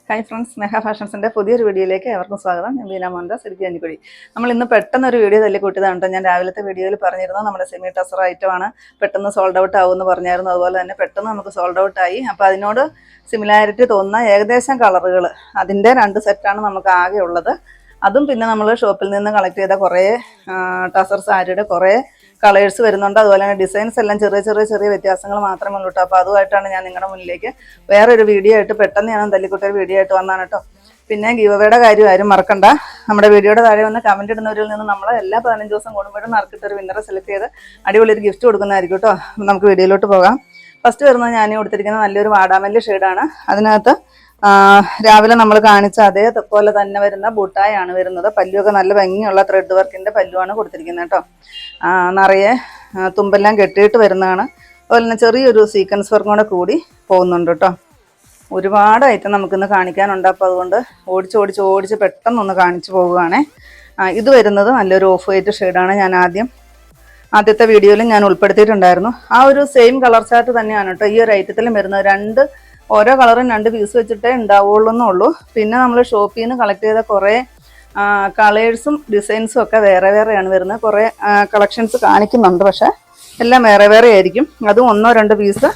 Hi friends, മെഹ ഫാഷൻസിൻ്റെ പുതിയൊരു വീഡിയോയിലേക്ക് എവർക്കും സ്വാഗതം. ഞാൻ ബീന മോഹൻദാസ്, ഇടുക്കി കഞ്ഞിക്കുഴി. നമ്മൾ ഇന്ന് പെട്ടെന്നൊരു വീഡിയോ തല്ലിക്കൂട്ടിയതാണ് കേട്ടോ. ഞാൻ രാവിലത്തെ വീഡിയോയിൽ പറഞ്ഞിരുന്നു നമ്മുടെ സെമി ടസർ ഐറ്റമാണ്, പെട്ടെന്ന് സോൾഡ് ഔട്ട് ആവുമെന്ന് പറഞ്ഞായിരുന്നു. അതുപോലെ തന്നെ പെട്ടെന്ന് നമുക്ക് സോൾഡ് ഔട്ട് ആയി. അപ്പോൾ അതിനോട് സിമിലാരിറ്റി തോന്നുന്ന ഏകദേശം കളറുകൾ, അതിൻ്റെ 2 സെറ്റാണ് നമുക്ക് ആകെ ഉള്ളത്. അതും പിന്നെ നമ്മൾ ഷോപ്പിൽ നിന്ന് കളക്ട് ചെയ്ത കുറേ ടസർ സാരിയുടെ കുറേ കളേഴ്സ് വരുന്നുണ്ട്. അതുപോലെ തന്നെ ഡിസൈൻസ് എല്ലാം ചെറിയ വ്യത്യാസങ്ങൾ മാത്രമേ ഉള്ളൂ കേട്ടോ. അപ്പോൾ അതുമായിട്ടാണ് ഞാൻ നിങ്ങളുടെ മുന്നിലേക്ക് വേറൊരു വീഡിയോ ആയിട്ട് പെട്ടെന്ന് ഞാൻ തല്ലിക്കുട്ടൊരു വീഡിയോ ആയിട്ട് വന്നാണ് കേട്ടോ. പിന്നെ ഗീവവേയുടെ കാര്യം ആരും മറക്കണ്ട. നമ്മുടെ വീഡിയോയുടെ താഴെ വന്ന് കമൻറ്റ് ഇടുന്നവരിൽ നിന്ന് നമ്മൾ എല്ലാ 15 ദിവസം കൂടുമ്പോഴും നറുക്കിട്ടൊരു വിന്നറെ സെലക്ട് ചെയ്ത് അടിപൊളി ഒരു ഗിഫ്റ്റ് കൊടുക്കുന്നതായിരിക്കും കേട്ടോ. നമുക്ക് വീഡിയോയിലോട്ട് പോകാം. ഫസ്റ്റ് വരുന്നത് ഞാൻ കൊടുത്തിരിക്കുന്ന നല്ലൊരു വാടാമല്ലി ഷെയ്ഡാണ്. അതിനകത്ത് രാവിലെ നമ്മൾ കാണിച്ച അതേപോലെ തന്നെ വരുന്ന ബൂട്ടായാണ് വരുന്നത്. പല്ലുവൊക്കെ നല്ല ഭംഗിയുള്ള ത്രെഡ് വർക്കിൻ്റെ പല്ലുവാണ് കൊടുത്തിരിക്കുന്നത് കേട്ടോ. നിറയെ തുമ്പെല്ലാം കെട്ടിയിട്ട് വരുന്നതാണ്. അതുപോലെ തന്നെ ചെറിയൊരു സീക്വൻസ് വർക്കും കൂടി പോകുന്നുണ്ട് കേട്ടോ. ഒരുപാട് ഐറ്റം നമുക്കിന്ന് കാണിക്കാനുണ്ട്. അപ്പോൾ അതുകൊണ്ട് ഓടിച്ച് പെട്ടെന്നൊന്ന് കാണിച്ചു പോവുകയാണേ. ഇത് വരുന്നത് നല്ലൊരു ഓഫ് വൈറ്റ് ഷെയ്ഡാണ്. ഞാൻ ആദ്യത്തെ വീഡിയോയിൽ ഞാൻ ഉൾപ്പെടുത്തിയിട്ടുണ്ടായിരുന്നു. ആ ഒരു സെയിം കളർ ചാർട്ട് തന്നെയാണ് കേട്ടോ ഈ ഒരു ഐറ്റത്തിലും വരുന്നത്. ഓരോ കളറും 2 പീസ് വെച്ചിട്ടേ ഉണ്ടാവുള്ളൂ എന്നുള്ളൂ. പിന്നെ നമ്മൾ ഷോപ്പിൽ നിന്ന് കളക്ട് ചെയ്ത കുറേ കളേഴ്സും ഡിസൈൻസും ഒക്കെ വേറെയാണ് വരുന്നത്. കുറേ കളക്ഷൻസ് കാണിക്കുന്നുണ്ട്, പക്ഷേ എല്ലാം വേറെ ആയിരിക്കും. അതും 1-2 പീസ്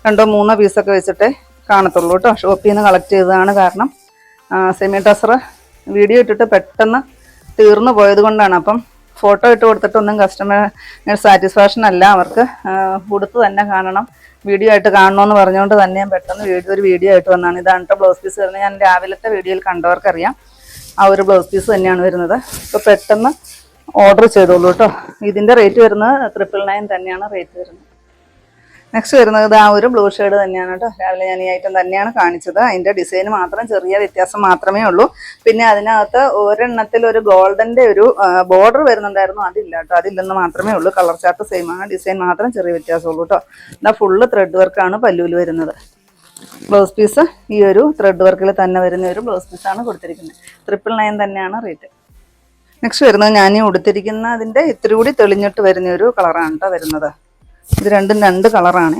2-3 പീസൊക്കെ വെച്ചിട്ടേ കാണത്തുള്ളൂ കേട്ടോ. ഷോപ്പിൽ നിന്ന് കളക്ട് ചെയ്തതാണ്. കാരണം സെമി ടസർ വീഡിയോ ഇട്ടിട്ട് പെട്ടെന്ന് തീർന്നു പോയത് കൊണ്ടാണ്. അപ്പം ഫോട്ടോ ഇട്ട് കൊടുത്തിട്ടൊന്നും കസ്റ്റമർ സാറ്റിസ്ഫാക്ഷൻ അല്ല. അവർക്ക് ഉടുത്ത് തന്നെ കാണണം, വീഡിയോ ആയിട്ട് കാണണമെന്ന് പറഞ്ഞുകൊണ്ട് തന്നെ ഞാൻ പെട്ടെന്ന് ഒരു വീഡിയോ ആയിട്ട് വന്നതാണ്. ഇതാണ് കേട്ടോ ബ്ലൗസ് പീസ് വരുന്നത്. ഞാൻ രാവിലത്തെ വീഡിയോയിൽ കണ്ടവർക്കറിയാം ആ ഒരു ബ്ലൗസ് പീസ് തന്നെയാണ് വരുന്നത്. ഇപ്പോൾ പെട്ടെന്ന് ഓർഡർ ചെയ്തോളൂ കേട്ടോ. ഇതിൻ്റെ റേറ്റ് വരുന്നത് 999 തന്നെയാണ് റേറ്റ് വരുന്നത്. നെക്സ്റ്റ് വരുന്നത് ആ ഒരു ബ്ലൂ ഷെയ്ഡ് തന്നെയാണ് കേട്ടോ. രാവിലെ ഞാൻ ഈ ഐറ്റം തന്നെയാണ് കാണിച്ചത്. അതിൻ്റെ ഡിസൈൻ മാത്രം ചെറിയ വ്യത്യാസം മാത്രമേ ഉള്ളൂ. പിന്നെ അതിനകത്ത് ഒരെണ്ണത്തിൽ ഒരു ഗോൾഡൻ്റെ ഒരു ബോർഡർ വരുന്നുണ്ടായിരുന്നു. അതില്ല കേട്ടോ, അതില്ലെന്ന് മാത്രമേ ഉള്ളൂ. കളർ ചാർട്ട് സെയിം ആണ്, ഡിസൈൻ മാത്രം ചെറിയ വ്യത്യാസമുള്ളൂ കേട്ടോ. എന്നാൽ ഫുള്ള് ത്രെഡ് വർക്കാണ് പല്ലുവിൽ വരുന്നത്. ബ്ലൗസ് പീസ് ഈ ഒരു ത്രെഡ് വർക്കിൽ തന്നെ വരുന്ന ഒരു ബ്ലൗസ് പീസാണ് കൊടുത്തിരിക്കുന്നത്. 999 തന്നെയാണ് റേറ്റ്. നെക്സ്റ്റ് വരുന്നത് ഞാൻ ഈ ഉടുത്തിരിക്കുന്ന അതിൻ്റെ ഇത്തിരി കൂടി തെളിഞ്ഞിട്ട് വരുന്ന ഒരു കളറാണ് കേട്ടോ വരുന്നത്. ഇത് രണ്ടും 2 കളറാണ്.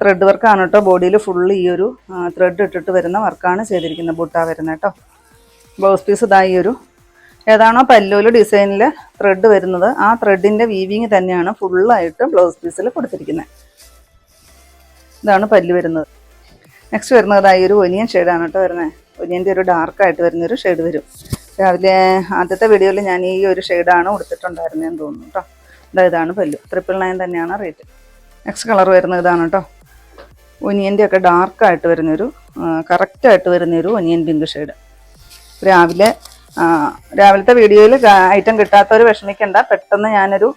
ത്രെഡ് വർക്കാണ് കേട്ടോ. ബോഡിയിൽ ഫുള്ള് ഈ ഒരു ത്രെഡ് ഇട്ടിട്ട് വരുന്ന വർക്കാണ് ചെയ്തിരിക്കുന്നത്. ബൂട്ടാ വരുന്നത് കേട്ടോ. ബ്ലൗസ് പീസ് ഇതാ ഈ ഒരു ഏതാണോ പല്ലുവിൽ ഡിസൈനിൽ ത്രെഡ് വരുന്നത് ആ ത്രെഡിൻ്റെ വീവിങ് തന്നെയാണ് ഫുള്ളായിട്ട് ബ്ലൗസ് പീസിൽ കൊടുത്തിരിക്കുന്നത്. ഇതാണ് പല്ല് വരുന്നത്. നെക്സ്റ്റ് വരുന്നത് ഈ ഒരു ഒനിയൻ ഷെയ്ഡാണ് കേട്ടോ വരുന്നത്. ഒനിയൻ്റെ ഒരു ഡാർക്കായിട്ട് വരുന്നൊരു ഷെയ്ഡ് വരും. രാവിലെ ആദ്യത്തെ വീഡിയോയിൽ ഞാൻ ഈ ഒരു ഷെയ്ഡാണ് കൊടുത്തിട്ടുണ്ടായിരുന്നതെന്ന് തോന്നുന്നു കേട്ടോ. ഇതാണ് പല്ലു. 999 തന്നെയാണ് റേറ്റ്. നെക്സ്റ്റ് കളർ വരുന്നത് ഇതാണ് കേട്ടോ. ഒനിയൻ്റെ ഒക്കെ ഡാർക്കായിട്ട് വരുന്നൊരു കറക്റ്റായിട്ട് വരുന്നൊരു ഒനിയൻ പിങ്ക് ഷെയ്ഡ്. രാവിലത്തെ വീഡിയോയിൽ ഐറ്റം കിട്ടാത്തവർ വിഷമിക്കേണ്ട. പെട്ടെന്ന് ഞാനൊരു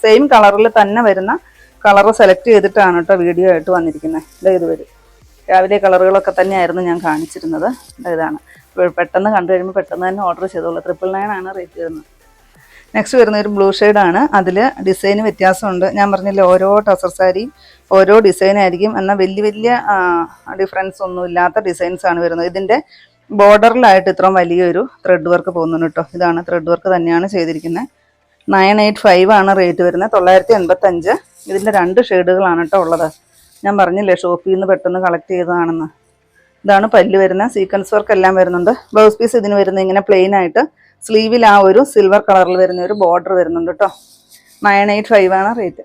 സെയിം കളറിൽ തന്നെ വരുന്ന കളർ സെലക്ട് ചെയ്തിട്ടാണ് കേട്ടോ വീഡിയോ ആയിട്ട് വന്നിരിക്കുന്നത്. ഇത് വരും. രാവിലെ കളറുകളൊക്കെ തന്നെയായിരുന്നു ഞാൻ കാണിച്ചിരുന്നത്. ഇതാണ്. പെട്ടെന്ന് കണ്ടു കഴിയുമ്പോൾ പെട്ടെന്ന് തന്നെ ഓർഡർ ചെയ്തോളൂ. 999 ആണ് റേറ്റ് വരുന്നത്. നെക്സ്റ്റ് വരുന്ന ഒരു ബ്ലൂ ഷെയ്ഡാണ്. അതിൽ ഡിസൈന് വ്യത്യാസമുണ്ട്. ഞാൻ പറഞ്ഞില്ലേ, ഓരോ ടസർ സാരിയും ഓരോ ഡിസൈനായിരിക്കും. എന്നാൽ വലിയ ഡിഫറൻസ് ഒന്നും ഇല്ലാത്ത ഡിസൈൻസാണ് വരുന്നത്. ഇതിൻ്റെ ബോർഡറിലായിട്ട് ഇത്രയും വലിയൊരു ത്രെഡ് വർക്ക് പോകുന്നുണ്ട് കേട്ടോ. ഇതാണ് ത്രെഡ് വർക്ക് തന്നെയാണ് ചെയ്തിരിക്കുന്നത്. 985 ആണ് റേറ്റ് വരുന്നത്. 985. ഇതിൻ്റെ 2 ഷെയ്ഡുകളാണ് കേട്ടോ ഉള്ളത്. ഞാൻ പറഞ്ഞില്ലേ ഷോപ്പിൽ നിന്ന് പെട്ടെന്ന് കളക്ട് ചെയ്തതാണെന്ന്. ഇതാണ് പല്ല് വരുന്നത്. സീക്വൻസ് വർക്ക് എല്ലാം വരുന്നുണ്ട്. ബ്ലൗസ് പീസ് ഇതിന് വരുന്നത് ഇങ്ങനെ പ്ലെയിൻ ആയിട്ട് സ്ലീവിൽ ആ ഒരു സിൽവർ കളറിൽ വരുന്ന ഒരു ബോർഡർ വരുന്നുണ്ട് കേട്ടോ. 985 ആണ് റേറ്റ്.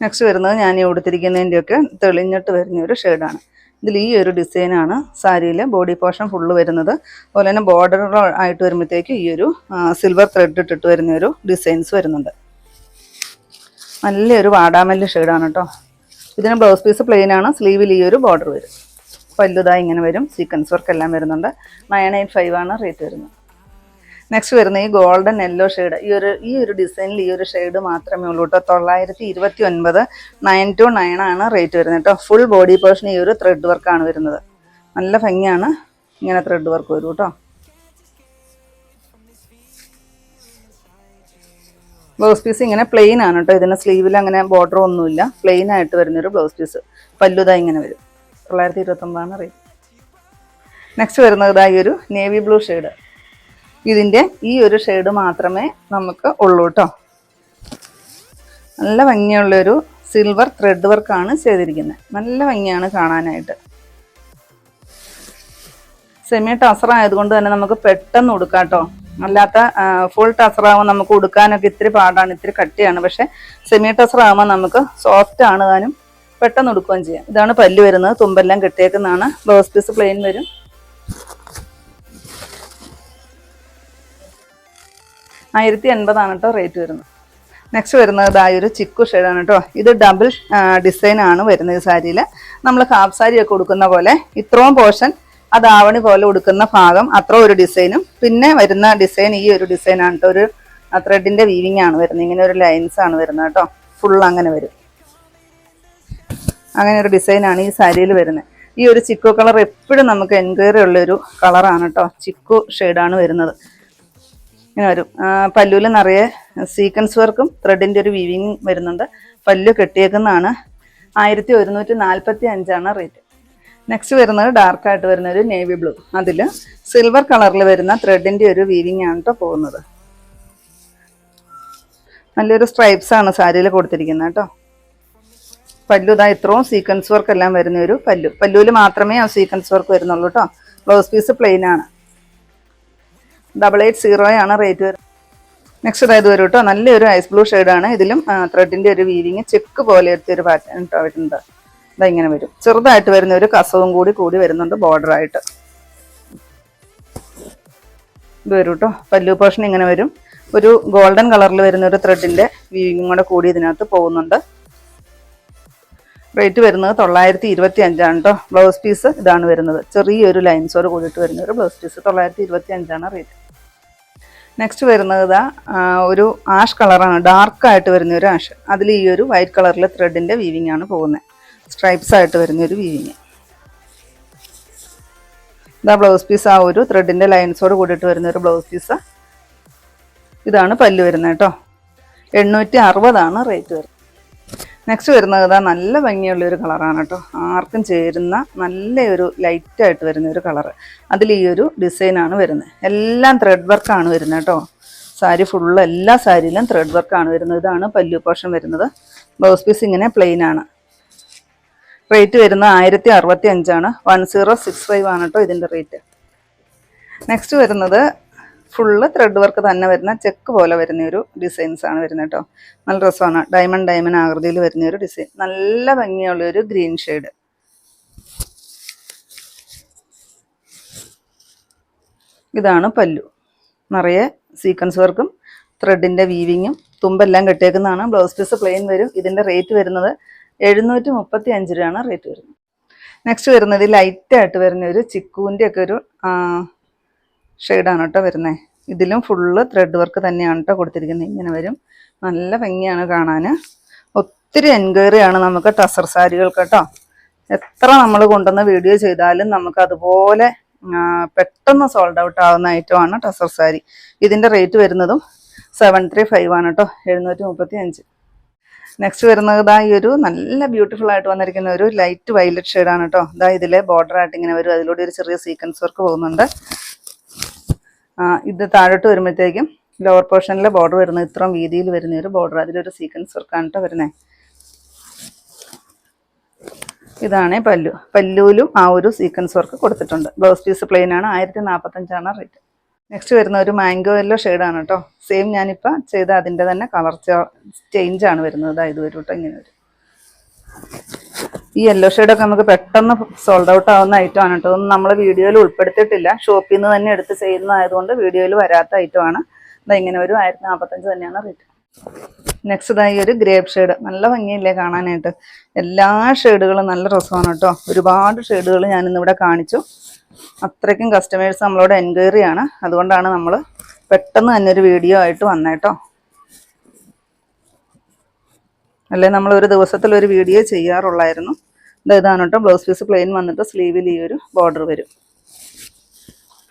നെക്സ്റ്റ് വരുന്നത് ഞാൻ ഈ കൊടുത്തിരിക്കുന്നതിൻ്റെയൊക്കെ തെളിഞ്ഞിട്ട് വരുന്ന ഒരു ഷെയ്ഡാണ്. ഇതിൽ ഈ ഒരു ഡിസൈനാണ് സാരിയിൽ ബോഡി പോർഷൻ ഫുള്ള് വരുന്നത്. അതുപോലെ തന്നെ ബോർഡർ ആയിട്ട് വരുമ്പോഴത്തേക്ക് ഈ ഒരു സിൽവർ ത്രെഡ് ഇട്ടിട്ട് വരുന്ന ഒരു ഡിസൈൻസ് വരുന്നുണ്ട്. നല്ലൊരു വാടാമല്ലി ഷെയ്ഡാണ് കേട്ടോ. ഇതിന് ബ്ലൗസ് പീസ് പ്ലെയിൻ ആണ്. സ്ലീവിൽ ഈ ഒരു ബോർഡർ വരും. പല്ലുതായി ഇങ്ങനെ വരും. സീക്വൻസ് വർക്ക് എല്ലാം വരുന്നുണ്ട്. 985 ആണ് റേറ്റ് വരുന്നത്. നെക്സ്റ്റ് വരുന്ന ഈ ഗോൾഡൻ യെല്ലോ ഷെയ്ഡ്. ഈ ഒരു ഡിസൈനിൽ ഈ ഒരു ഷെയ്ഡ് മാത്രമേ ഉള്ളൂ കേട്ടോ. 929. 929 ആണ് റേറ്റ് വരുന്നത് കേട്ടോ. ഫുൾ ബോഡി പോർഷൻ ഈ ഒരു ത്രെഡ് വർക്കാണ് വരുന്നത്. നല്ല ഭംഗിയാണ്. ഇങ്ങനെ ത്രെഡ് വർക്ക് വരും കേട്ടോ. ബ്ലൗസ് പീസ് ഇങ്ങനെ പ്ലെയിൻ ആണ് കേട്ടോ. ഇതിന് സ്ലീവിൽ അങ്ങനെ ബോർഡർ ഒന്നുമില്ല. പ്ലെയിൻ ആയിട്ട് വരുന്നൊരു ബ്ലൗസ് പീസ്. പല്ലുതായി ഇങ്ങനെ വരും. 929 ആണ് റേറ്റ്. നെക്സ്റ്റ് വരുന്നത് ഈ ഒരു നേവി ബ്ലൂ ഷെയ്ഡ്. ഇതിൻ്റെ ഈ ഒരു ഷെയ്ഡ് മാത്രമേ നമുക്ക് ഉള്ളൂ കേട്ടോ. നല്ല ഭംഗിയുള്ളൊരു സിൽവർ ത്രെഡ് വർക്കാണ് ചെയ്തിരിക്കുന്നത്. നല്ല ഭംഗിയാണ് കാണാനായിട്ട്. സെമി ടസർ ആയതുകൊണ്ട് തന്നെ നമുക്ക് പെട്ടെന്ന് ഉടുക്കാം കേട്ടോ. അല്ലാത്ത ഫുൾ ടസർ ആകുമ്പോൾ നമുക്ക് ഉടുക്കാനൊക്കെ ഇത്തിരി പാടാണ്, ഇത്തിരി കട്ടിയാണ്. പക്ഷെ സെമി ടസർ ആകുമ്പോൾ നമുക്ക് സോഫ്റ്റ് ആണ് താനും, പെട്ടെന്ന് ഉടുക്കുകയും ചെയ്യാം. ഇതാണ് പല്ല് വരുന്നത്, തുമ്പെല്ലാം കെട്ടിയേക്കുന്നതാണ്. ബ്ലൗസ് പീസ് പ്ലെയിൻ വരും. 1080 കേട്ടോ റേറ്റ് വരുന്നത്. നെക്സ്റ്റ് വരുന്നത് ഇതായൊരു ചിക്കു ഷെയ്ഡാണ് കേട്ടോ. ഇത് ഡബിൾ ഡിസൈൻ ആണ് വരുന്നത്. ഈ സാരിയിൽ നമ്മൾ ഹാഫ് സാരി ഒക്കെ ഉടുക്കുന്ന പോലെ ഇത്രയും പോർഷൻ അത് ആവണി പോലെ ഉടുക്കുന്ന ഭാഗം അത്ര ഒരു ഡിസൈനും, പിന്നെ വരുന്ന ഡിസൈൻ ഈ ഒരു ഡിസൈനാണ് കേട്ടോ. ഒരു ത്രെഡിന്റെ വീവിങ് ആണ് വരുന്നത്. ഇങ്ങനെ ഒരു ലൈൻസ് ആണ് വരുന്നത് കേട്ടോ. ഫുൾ അങ്ങനെ വരും. അങ്ങനെ ഒരു ഡിസൈനാണ് ഈ സാരിയിൽ വരുന്നത്. ഈ ഒരു ചിക്കു കളർ എപ്പോഴും നമുക്ക് എൻക്വയറി ഉള്ളൊരു കളറാണ് കേട്ടോ. ചിക്കു ഷെയ്ഡാണ് വരുന്നത്. ഇങ്ങനെ വരും. പല്ലുവിൽ നിറയെ സീക്വൻസ് വർക്കും ത്രെഡിൻ്റെ ഒരു വീവിങ് വരുന്നുണ്ട്. പല്ലു കെട്ടിയേക്കുന്നതാണ്. 1145 റേറ്റ്. നെക്സ്റ്റ് വരുന്നത് ഡാർക്കായിട്ട് വരുന്ന ഒരു നേവി ബ്ലൂ. അതിൽ സിൽവർ കളറിൽ വരുന്ന ത്രെഡിൻ്റെ ഒരു വീവിങ് ആണ് കേട്ടോ പോകുന്നത്. നല്ലൊരു സ്ട്രൈപ്സ് ആണ് സാരിയിൽ കൊടുത്തിരിക്കുന്നത് കേട്ടോ. പല്ലു ഇതാ ഇത്രയും സീക്വൻസ് വർക്ക് എല്ലാം വരുന്ന ഒരു പല്ലു. പല്ലുവിൽ മാത്രമേ ആ സീക്വൻസ് വർക്ക് വരുന്നുള്ളൂ കേട്ടോ. ബ്ലൗസ് പീസ് പ്ലെയിൻ ആണ്. 880 റേറ്റ് വരുന്നത്. നെക്സ്റ്റ് ഇതായത് വരും കേട്ടോ. നല്ലൊരു ഐസ് ബ്ലൂ ഷെയ്ഡാണ്. ഇതിലും ത്രെഡിൻ്റെ ഒരു വീവിങ് ചെക്ക് പോലെത്തെ ഒരു പാറ്റേൺ കേട്ടോ വരുന്നുണ്ട്. ഇതാ ഇങ്ങനെ വരും. ചെറുതായിട്ട് വരുന്ന ഒരു കസവും കൂടി വരുന്നുണ്ട് ബോർഡറായിട്ട്. ഇത് വരും കേട്ടോ. പല്ലു പോർഷൻ ഇങ്ങനെ വരും. ഒരു ഗോൾഡൻ കളറിൽ വരുന്ന ഒരു ത്രെഡിൻ്റെ വീവിങ്ങും കൂടി ഇതിനകത്ത് പോകുന്നുണ്ട്. റേറ്റ് വരുന്നത് 925 കേട്ടോ. ബ്ലൗസ് പീസ് ഇതാണ് വരുന്നത്. ചെറിയൊരു ലൈൻസോട് കൂടിയിട്ട് വരുന്ന ഒരു ബ്ലൗസ് പീസ്. 925 റേറ്റ്. നെക്സ്റ്റ് വരുന്നത് ഇതാ ഒരു ആഷ് കളറാണ്. ഡാർക്കായിട്ട് വരുന്ന ഒരു ആഷ്. അതിൽ ഈ ഒരു വൈറ്റ് കളറിലെ ത്രെഡിൻ്റെ വീവിങ് ആണ് പോകുന്നത്. സ്ട്രൈപ്സ് ആയിട്ട് വരുന്ന ഒരു വീവിങ്. ഇതാ ബ്ലൗസ് പീസ്. ആ ഒരു ത്രെഡിൻ്റെ ലൈൻസോട് കൂടിയിട്ട് വരുന്ന ഒരു ബ്ലൗസ് പീസ്. ഇതാണ് പല്ല് വരുന്നത് കേട്ടോ. 860 റേറ്റ് വരുന്നത്. നെക്സ്റ്റ് വരുന്നത് ഇതാ നല്ല ഭംഗിയുള്ളൊരു കളറാണ് കേട്ടോ. ആർക്കും ചേരുന്ന നല്ലൊരു ലൈറ്റായിട്ട് വരുന്ന ഒരു കളറ്. അതിൽ ഈ ഒരു ഡിസൈനാണ് വരുന്നത്. എല്ലാം ത്രെഡ് വർക്കാണ് വരുന്നത് കേട്ടോ. സാരി ഫുള്ള് എല്ലാ സാരിയിലും ത്രെഡ് വർക്കാണ് വരുന്നത്. ഇതാണ് പല്ലു പോർഷൻ വരുന്നത്. ബ്ലൗസ് പീസ് ഇങ്ങനെ പ്ലെയിൻ ആണ്. റേറ്റ് വരുന്നത് 1065. 1065 കേട്ടോ ഇതിൻ്റെ റേറ്റ്. നെക്സ്റ്റ് വരുന്നത് ഫുള്ള് ത്രെഡ് വർക്ക് തന്നെ വരുന്ന ചെക്ക് പോലെ വരുന്ന ഒരു ഡിസൈൻസ് ആണ് വരുന്നത് കേട്ടോ. നല്ല രസമാണ്. ഡയമണ്ട് ആകൃതിയിൽ വരുന്ന ഒരു ഡിസൈൻ. നല്ല ഭംഗിയുള്ള ഒരു ഗ്രീൻ ഷെയ്ഡ്. ഇതാണ് പല്ലു. നിറയെ സീക്വൻസ് വർക്കും ത്രെഡിൻ്റെ വീവിങ്ങും തുമ്പെല്ലാം കെട്ടിയേക്കുന്നതാണ്. ബ്ലൗസ് പീസ് പ്ലെയിൻ വരും. ഇതിൻ്റെ റേറ്റ് വരുന്നത് 735 റേറ്റ് വരുന്നത്. നെക്സ്റ്റ് വരുന്നത് ലൈറ്റായിട്ട് വരുന്ന ഒരു ചിക്കുവിൻ്റെ ഒക്കെ ഒരു ഷെയ്ഡാണ് കേട്ടോ വരുന്നത്. ഇതിലും ഫുള്ള് ത്രെഡ് വർക്ക് തന്നെയാണ് കേട്ടോ കൊടുത്തിരിക്കുന്നത്. ഇങ്ങനെ വരും. നല്ല ഭംഗിയാണ് കാണാൻ. ഒത്തിരി എൻക്വയറിയാണ് നമുക്ക് ടസർ സാരികൾക്ക് കേട്ടോ. എത്ര നമ്മൾ കൊണ്ടുവന്ന് വീഡിയോ ചെയ്താലും നമുക്ക് അതുപോലെ പെട്ടെന്ന് സോൾഡ് ഔട്ട് ആവുന്ന ഐറ്റമാണ് ടസർ സാരി. ഇതിൻ്റെ റേറ്റ് വരുന്നതും 735 കേട്ടോ. 735. നെക്സ്റ്റ് വരുന്നത് ഇതാ ഈ ഒരു നല്ല ബ്യൂട്ടിഫുൾ ആയിട്ട് വന്നിരിക്കുന്ന ഒരു ലൈറ്റ് വയലറ്റ് ഷെയ്ഡാണ് കേട്ടോ. ഇതാ ഇതിലെ ബോർഡറായിട്ട് ഇങ്ങനെ വരും. അതിലൂടെ ഒരു ചെറിയ സീക്വൻസ് വർക്ക് പോകുന്നുണ്ട്. ഇത് താഴോട്ട് വരുമ്പോഴത്തേക്കും ലോവർ പോർഷനിലെ ബോർഡർ വരുന്നത് ഇത്രയും വീതിയിൽ വരുന്ന ഒരു ബോർഡർ. അതിലൊരു സീക്വൻസ് വർക്കാണ് കേട്ടോ വരുന്നത്. ഇതാണ് പല്ലു. പല്ലുവിലും ആ ഒരു സീക്വൻസ് വർക്ക് കൊടുത്തിട്ടുണ്ട്. ബ്ലൗസ് പീസ് പ്ലെയിൻ ആണ്. 1045 റേറ്റ്. നെക്സ്റ്റ് വരുന്ന ഒരു മാംഗോ യെല്ലോ ഷെയ്ഡാണ് കേട്ടോ. സെയിം ഞാനിപ്പോൾ ചെയ്ത അതിൻ്റെ തന്നെ കളർ ചേഞ്ച് ആണ് വരുന്നത്. അതായത് വരും കേട്ടോ. ഇങ്ങനെ വരും. ഈ യെല്ലോ ഷെയ്ഡൊക്കെ നമുക്ക് പെട്ടെന്ന് സോൾഡ് ഔട്ട് ആവുന്ന ഐറ്റമാണ് കേട്ടോ. ഒന്നും നമ്മൾ വീഡിയോയിൽ ഉൾപ്പെടുത്തിയിട്ടില്ല. ഷോപ്പിൽ നിന്ന് തന്നെ എടുത്ത് ചെയ്യുന്നതായതുകൊണ്ട് വീഡിയോയിൽ വരാത്ത ഐറ്റമാണ്. ഇതാ ഇങ്ങനെ ഒരു 1045 തന്നെയാണ് റേറ്റ്. നെക്സ്റ്റ് ഇതായി ഒരു ഗ്രേപ്പ് ഷെയ്ഡ്. നല്ല ഭംഗിയില്ലേ കാണാനായിട്ട്. എല്ലാ ഷെയ്ഡുകളും നല്ല രസമാണ് കേട്ടോ. ഒരുപാട് ഷെയ്ഡുകൾ ഞാനിന്നിവിടെ കാണിച്ചു. അത്രയ്ക്കും കസ്റ്റമേഴ്സ് നമ്മളോട് എൻക്വയറി ആണ്. അതുകൊണ്ടാണ് നമ്മൾ പെട്ടെന്ന് തന്നെ ഒരു വീഡിയോ ആയിട്ട് വന്നേട്ടോ. അല്ലെ നമ്മൾ ഒരു ദിവസത്തിൽ ഒരു വീഡിയോ ചെയ്യാറുള്ളായിരുന്നു. ഇതാണ് കേട്ടോ. ബ്ലൗസ് പീസ് പ്ലെയിൻ വന്നിട്ട് സ്ലീവിൽ ഈ ഒരു ബോർഡർ വരും.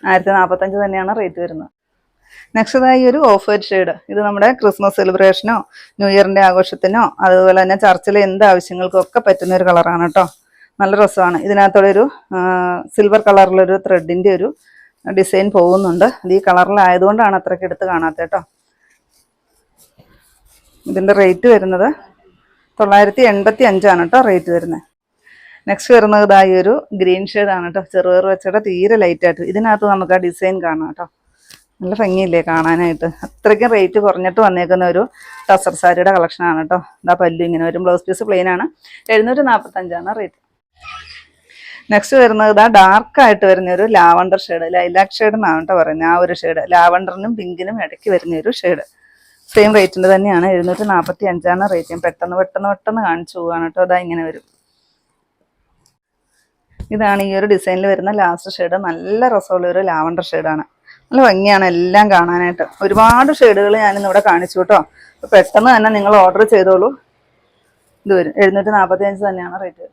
1045 തന്നെയാണ് റേറ്റ് വരുന്നത്. നെക്സ്റ്റ് ഇതായി ഒരു ഓഫ് വൈറ്റ് ഷെയ്ഡ്. ഇത് നമ്മുടെ ക്രിസ്മസ് സെലിബ്രേഷനോ ന്യൂ ഇയറിൻ്റെ ആഘോഷത്തിനോ അതുപോലെ തന്നെ ചർച്ചിലെ എന്ത് ആവശ്യങ്ങൾക്കും ഒക്കെ പറ്റുന്ന ഒരു കളറാണ് കേട്ടോ. നല്ല രസമാണ്. ഇതിനകത്തോടെ ഒരു സിൽവർ കളറിലൊരു ത്രെഡിൻ്റെ ഒരു ഡിസൈൻ പോകുന്നുണ്ട്. ഇത് ഈ കളറിലായതുകൊണ്ടാണ് അത്രയ്ക്ക് എടുത്ത് കാണാത്ത കേട്ടോ. ഇതിൻ്റെ റേറ്റ് വരുന്നത് 985 കേട്ടോ റേറ്റ് വരുന്നത്. നെക്സ്റ്റ് വരുന്നത് ഇതാ ഈ ഒരു ഗ്രീൻ ഷെയ്ഡാണ് കേട്ടോ. ചെറുപയർ വെച്ചയുടെ തീരെ ലൈറ്റായിട്ട്. ഇതിനകത്ത് നമുക്ക് ആ ഡിസൈൻ കാണാം കേട്ടോ. നല്ല ഭംഗിയില്ലേ കാണാനായിട്ട്. അത്രയ്ക്കും റേറ്റ് കുറഞ്ഞിട്ട് വന്നേക്കുന്ന ഒരു ടസർ സാരിയുടെ കളക്ഷനാണ് കേട്ടോ. ഇതാ പല്ലു ഇങ്ങനെ വരും. ബ്ലൗസ് പീസ് പ്ലെയിൻ ആണ്. 745 റേറ്റ്. നെക്സ്റ്റ് വരുന്നത് ഇതാ ഡാർക്കായിട്ട് വരുന്ന ഒരു ലാവണ്ടർ ഷെയ്ഡ്, ലൈലാക്ക് ഷെയ്ഡ് എന്നാണ് കേട്ടോ പറയുന്നത്. ആ ഒരു ഷെയ്ഡ് ലാവണ്ടറിനും പിങ്കിനും ഇടയ്ക്ക് വരുന്ന ഒരു ഷെയ്ഡ്. സെയിം റേറ്റിൻ്റെ തന്നെയാണ്. 745 റേറ്റ്. ഞാൻ പെട്ടെന്ന് കാണിച്ചു പോവാണ് കേട്ടോ. അതാ ഇങ്ങനെ വരും. ഇതാണ് ഈ ഒരു ഡിസൈനിൽ വരുന്ന ലാസ്റ്റ് ഷെയ്ഡ്. നല്ല രസമുള്ള ഒരു ലാവണ്ടർ ഷെയ്ഡാണ്. നല്ല ഭംഗിയാണ് എല്ലാം കാണാനായിട്ട്. ഒരുപാട് ഷെയ്ഡുകൾ ഞാനിന്നിവിടെ കാണിച്ചു കേട്ടോ. അപ്പോൾ പെട്ടെന്ന് തന്നെ നിങ്ങൾ ഓർഡർ ചെയ്തോളൂ. ഇത് വരും 745 തന്നെയാണ് റേറ്റ്.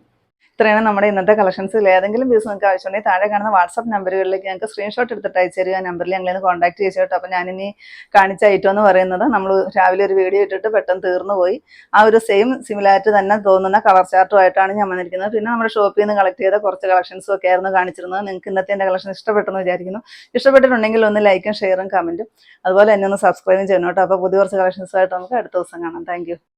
ഇത്രയാണ് നമ്മുടെ ഇന്നത്തെ കളക്ഷൻസിൽ. ഏതെങ്കിലും പീസ് നിങ്ങൾക്ക് ആവശ്യമുണ്ടെങ്കിൽ താഴെ കാണുന്ന വാട്സപ്പ് നമ്പറുകളിലേക്ക് ഞങ്ങൾക്ക് സ്ക്രീൻഷോട്ട് എടുത്തിട്ട് അയച്ചു തരിക. ആ നമ്പറിൽ ഞങ്ങളൊന്ന് കോൺടാക്ട് ചെയ്തു കേട്ടോ. അപ്പോൾ ഞാനിനി കാണിച്ച ഐറ്റം എന്ന് പറയുന്നത് നമ്മൾ രാവിലെ ഒരു വീഡിയോ ഇട്ടിട്ട് പെട്ടെന്ന് തീർന്നു പോയി. ആ ഒരു സെയിം സിമിലാരിറ്റി തന്നെ തോന്നുന്ന കളർ ചാർട്ടുമായിട്ടാണ് ഞാൻ വന്നിരിക്കുന്നത്. പിന്നെ നമ്മുടെ ഷോപ്പിൽ നിന്ന് കളക്ട് ചെയ്ത കുറച്ച് കളക്ഷൻസും ഒക്കെ ആയിരുന്നു കാണിച്ചിരുന്നത്. നിങ്ങൾക്ക് ഇന്നത്തെ എൻ്റെ കളക്ഷൻ ഇഷ്ടപ്പെട്ടെന്ന് വിചാരിക്കുന്നു. ഇഷ്ടപ്പെട്ടിട്ടുണ്ടെങ്കിൽ ഒന്ന് ലൈക്കും ഷെയറും കമൻറ്റും അതുപോലെ എന്നെ ഒന്ന് സബ്സ്ക്രൈബും ചെയ്യണം കേട്ടോ. അപ്പോൾ പുതിയ കുറച്ച് കളക്ഷൻസുമായിട്ട് നമുക്ക് അടുത്ത ദിവസം കാണാം. താങ്ക്